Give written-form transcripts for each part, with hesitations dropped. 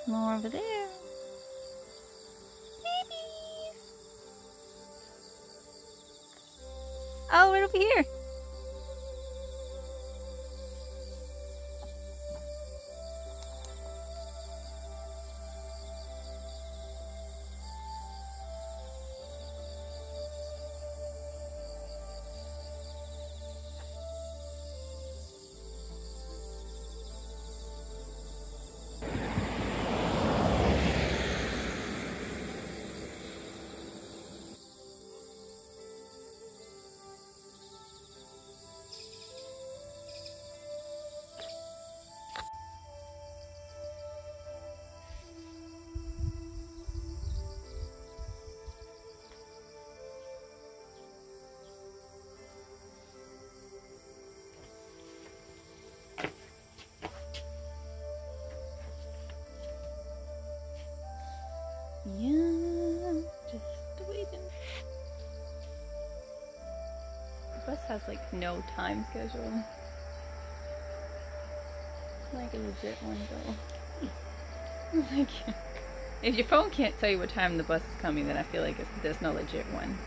More over there. Babies! Oh, right over here. Yeah, just waiting. The bus has like no time schedule. Like a legit one though. Like, if your phone can't tell you what time the bus is coming, then I feel like there's no legit one.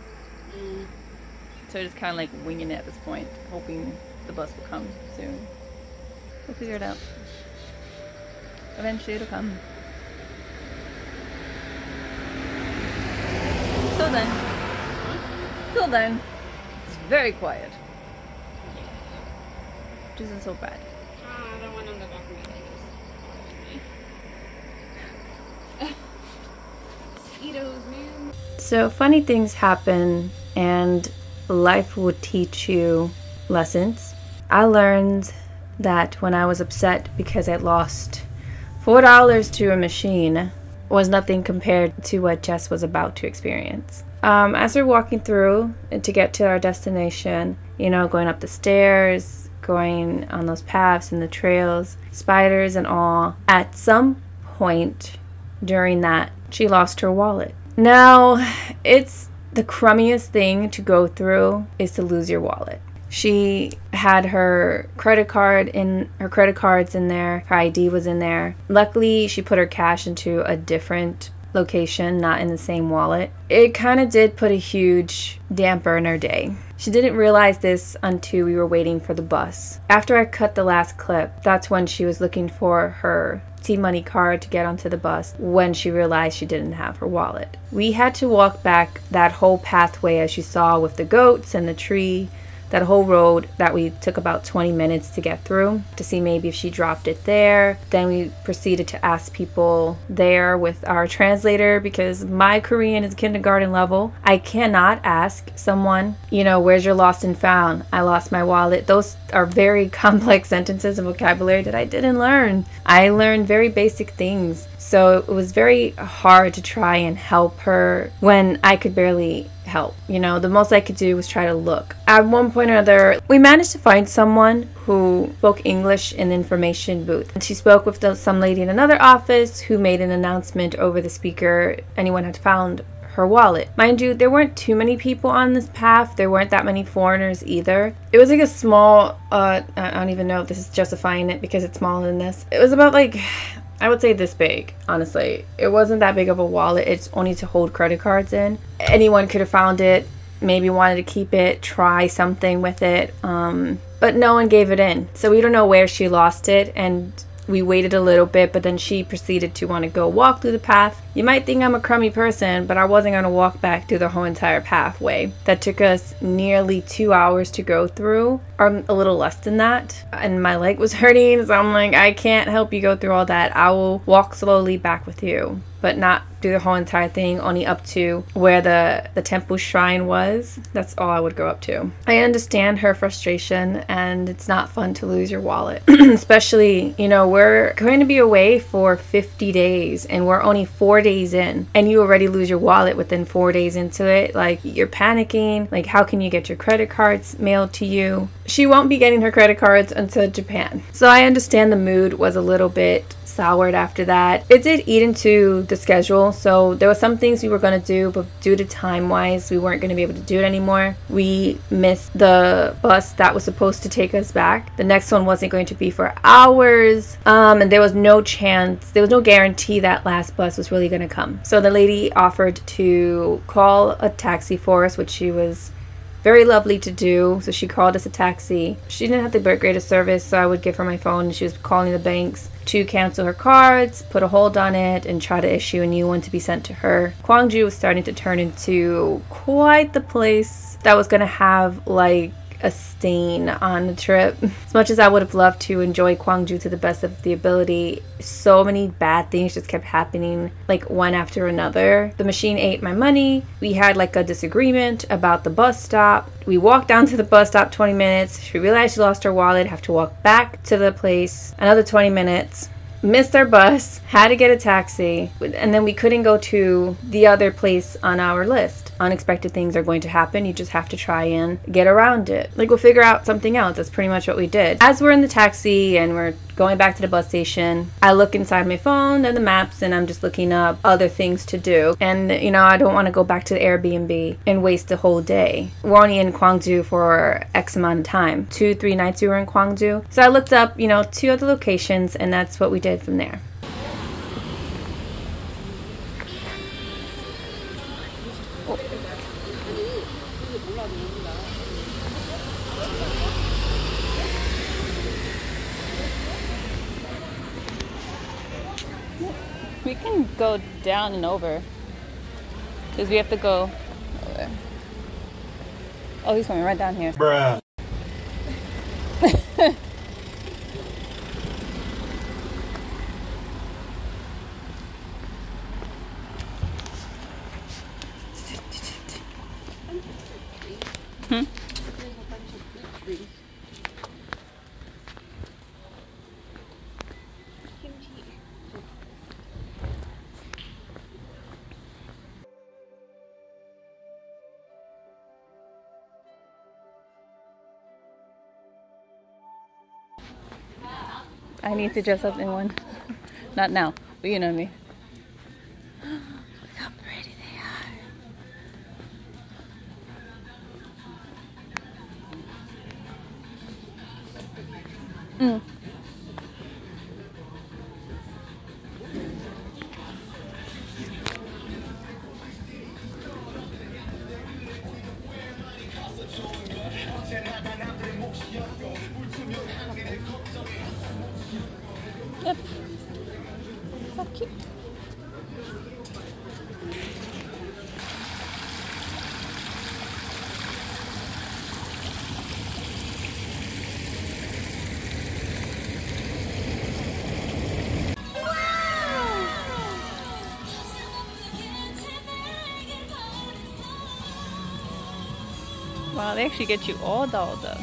So just kind of like winging it at this point, hoping the bus will come soon. We'll figure it out. Eventually it'll come. Till then, it's very quiet. Which isn't so bad. I don't want on the back of my mosquitoes, man. So funny things happen and life would teach you lessons. I learned that when I was upset because I lost $4 to a machine was nothing compared to what Jess was about to experience. As we're walking through to get to our destination, you know, going up the stairs, going on those paths and the trails, spiders and all, at some point during that, she lost her wallet. Now, it's the crummiest thing to go through is to lose your wallet. She had her credit cards in there, her ID was in there. Luckily, she put her cash into a different location, not in the same wallet. It kind of did put a huge damper in her day. She didn't realize this until we were waiting for the bus. After I cut the last clip, that's when she was looking for her T-Money card to get onto the bus when she realized she didn't have her wallet. We had to walk back that whole pathway as you saw with the goats and the tree. That whole road that we took about 20 minutes to get through to see maybe if she dropped it there. Then we proceeded to ask people there with our translator because my Korean is kindergarten level. I cannot ask someone, you know, where's your lost and found? I lost my wallet. Those are very complex sentences and vocabulary that I didn't learn. I learned very basic things. So it was very hard to try and help her when I could barely help. You know, the most I could do was try to look. At one point or another, we managed to find someone who spoke English in the information booth. And she spoke with some lady in another office who made an announcement over the speaker. Anyone had found her wallet. Mind you, there weren't too many people on this path. There weren't that many foreigners either. It was like a small, I don't even know if this is justifying it because it's smaller than this. It was about like, I would say this big, honestly. It wasn't that big of a wallet. It's only to hold credit cards in. Anyone could have found it, maybe wanted to keep it, try something with it, but no one gave it in. So we don't know where she lost it, and we waited a little bit, but then she proceeded to want to go walk through the path. You might think I'm a crummy person, but I wasn't going to walk back through the whole entire pathway. That took us nearly 2 hours to go through, or a little less than that. And my leg was hurting, so I'm like, I can't help you go through all that. I will walk slowly back with you, but not do the whole entire thing, only up to where the temple shrine was. That's all I would go up to. I understand her frustration, and it's not fun to lose your wallet. Especially, you know, we're going to be away for 50 days, and we're only 4 days in, and you already lose your wallet within 4 days into it. Like, you're panicking. Like, how can you get your credit cards mailed to you? She won't be getting her credit cards until Japan. So I understand the mood was a little bit soured after that. It did eat into the schedule Seoul. So there were some things we were going to do, but due to time wise, we weren't going to be able to do it anymore. We missed the bus that was supposed to take us back. The next one wasn't going to be for hours, and there was no chance, there was no guarantee that last bus was really going to come. So the lady offered to call a taxi for us, which she was very lovely to do. So she called us a taxi. She didn't have the greatest service, so I would give her my phone, and she was calling the banks to cancel her cards, put a hold on it, and try to issue a new one to be sent to her. Gwangju was starting to turn into quite the place that was going to have like a stain on the trip. As much as I would have loved to enjoy Gwangju to the best of the ability, so many bad things just kept happening, like one after another. The machine ate my money. We had like a disagreement about the bus stop. We walked down to the bus stop 20 minutes. She realized she lost her wallet, have to walk back to the place another 20 minutes. Missed our bus, had to get a taxi, and then we couldn't go to the other place on our list. Unexpected things are going to happen. You just have to try and get around it. Like, we'll figure out something else. That's pretty much what we did. As we're in the taxi and we're going back to the bus station, I look inside my phone and the maps, and I'm just looking up other things to do. And, you know, I don't want to go back to the Airbnb and waste a whole day. We're only in Gwangju for X amount of time. 2-3 nights we were in Gwangju. So I looked up, you know, 2 other locations, and that's what we did from there. We can go down and over, because we have to go over. Oh, he's coming right down here. Bruh. I need to dress up in one. Not now, but you know me. Look how pretty they are. Yep. So cute. Wow, they actually get you all dolled up.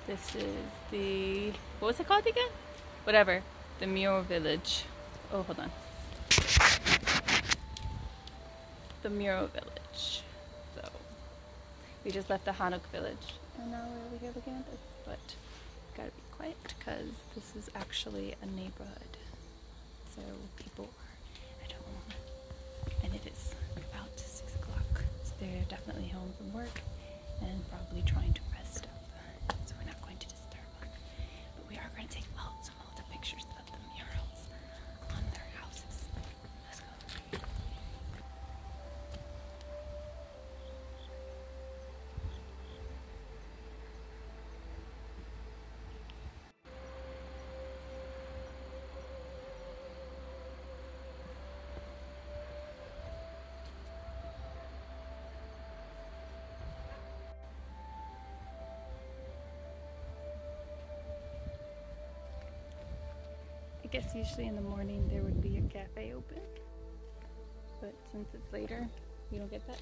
This is the, what was it called again? Whatever, the Mural Village. Oh, hold on. The Mural Village. So, we just left the Hanok village. And now we're over here looking at this, but gotta be quiet because this is actually a neighborhood. So people are at home, and it is about 6 o'clock. So they're definitely home from work and probably trying to rest up. So we're not going to disturb them. But we are going to take out some of the pictures of the murals on their houses. Let's go. I guess usually in the morning there would be a cafe open, but since it's later, we don't get that.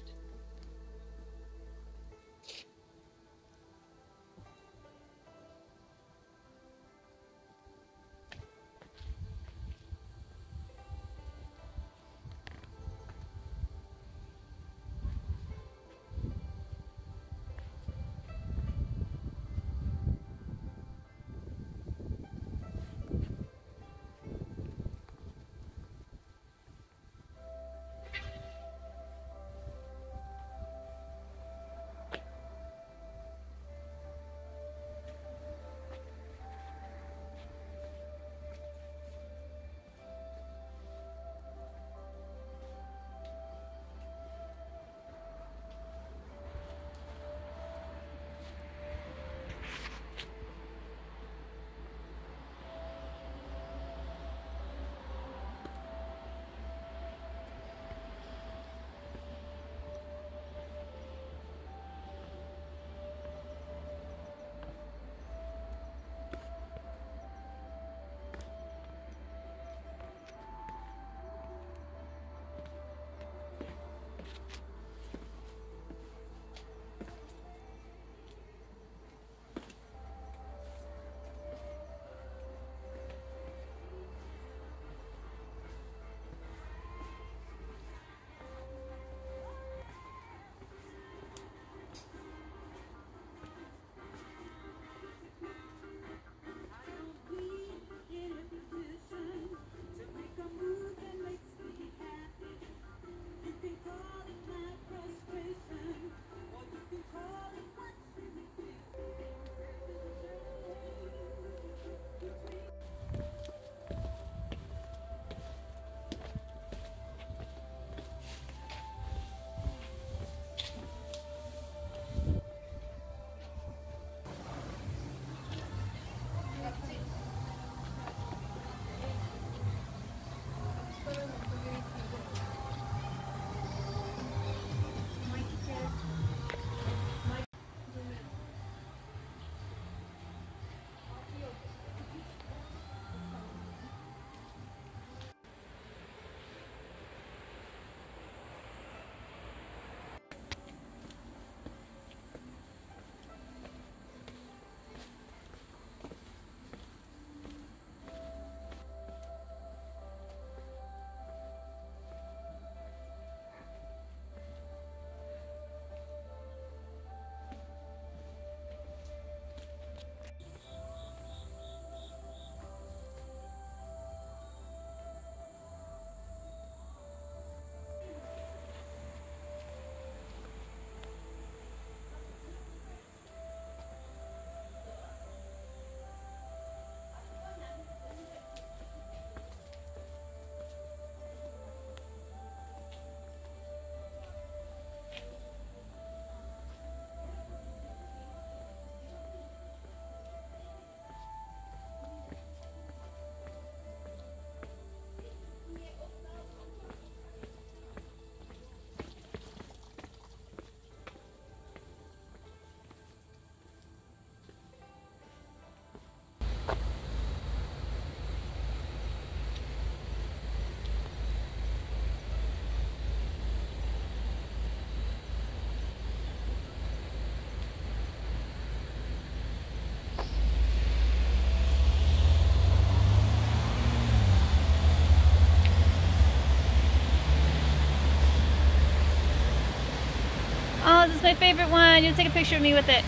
my favorite one. You'll take a picture of me with it.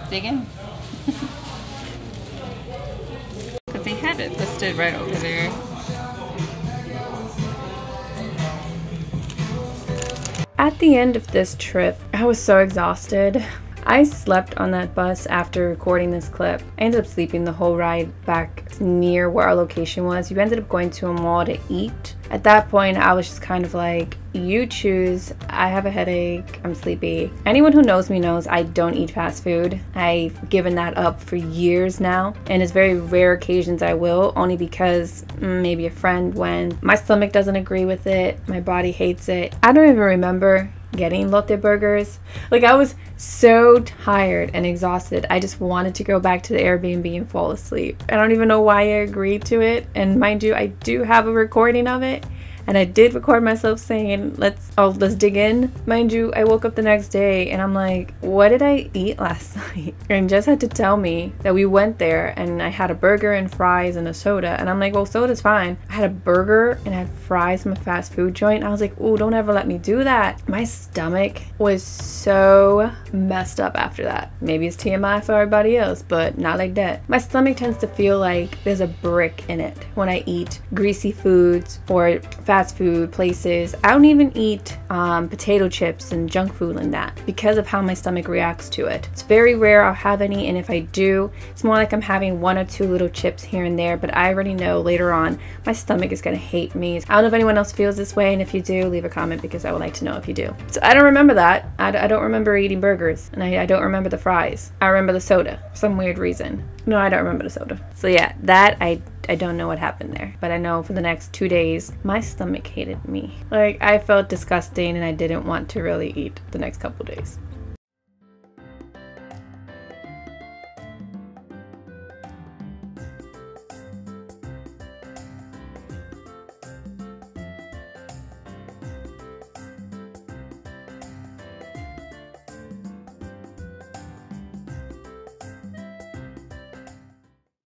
Dig in. But they had it listed right over there. At the end of this trip, I was so exhausted. I slept on that bus after recording this clip. I ended up sleeping the whole ride back near where our location was. We ended up going to a mall to eat. At that point, I was just kind of like, you choose. I have a headache. I'm sleepy. Anyone who knows me knows I don't eat fast food. I've given that up for years now. And it's very rare occasions I will, only because maybe a friend when my stomach doesn't agree with it. My body hates it. I don't even remember getting Lotte burgers. Like, I was so tired and exhausted. I just wanted to go back to the Airbnb and fall asleep. I don't even know why I agreed to it. And mind you, I do have a recording of it. And I did record myself saying, let's dig in. Mind you, I woke up the next day and I'm like, what did I eat last night? And Jess had to tell me that we went there and I had a burger and fries and a soda. And I'm like, well, soda's fine. I had a burger and I had fries from a fast food joint. I was like, oh, don't ever let me do that. My stomach was so messed up after that. Maybe it's TMI for everybody else, but not like that. My stomach tends to feel like there's a brick in it when I eat greasy foods or fast food places. I don't even eat potato chips and junk food and that because of how my stomach reacts to it. It's very rare I'll have any, and if I do, it's more like I'm having one or two little chips here and there, but I already know later on my stomach is gonna hate me. I don't know if anyone else feels this way, and if you do, leave a comment because I would like to know if you do. So I don't remember that. I don't remember eating burgers, and I don't remember the fries. I remember the soda for some weird reason. No, I don't remember the soda. So yeah, that I don't know what happened there, but I know for the next 2 days my stomach hated me. Like, I felt disgusting and I didn't want to really eat the next couple days.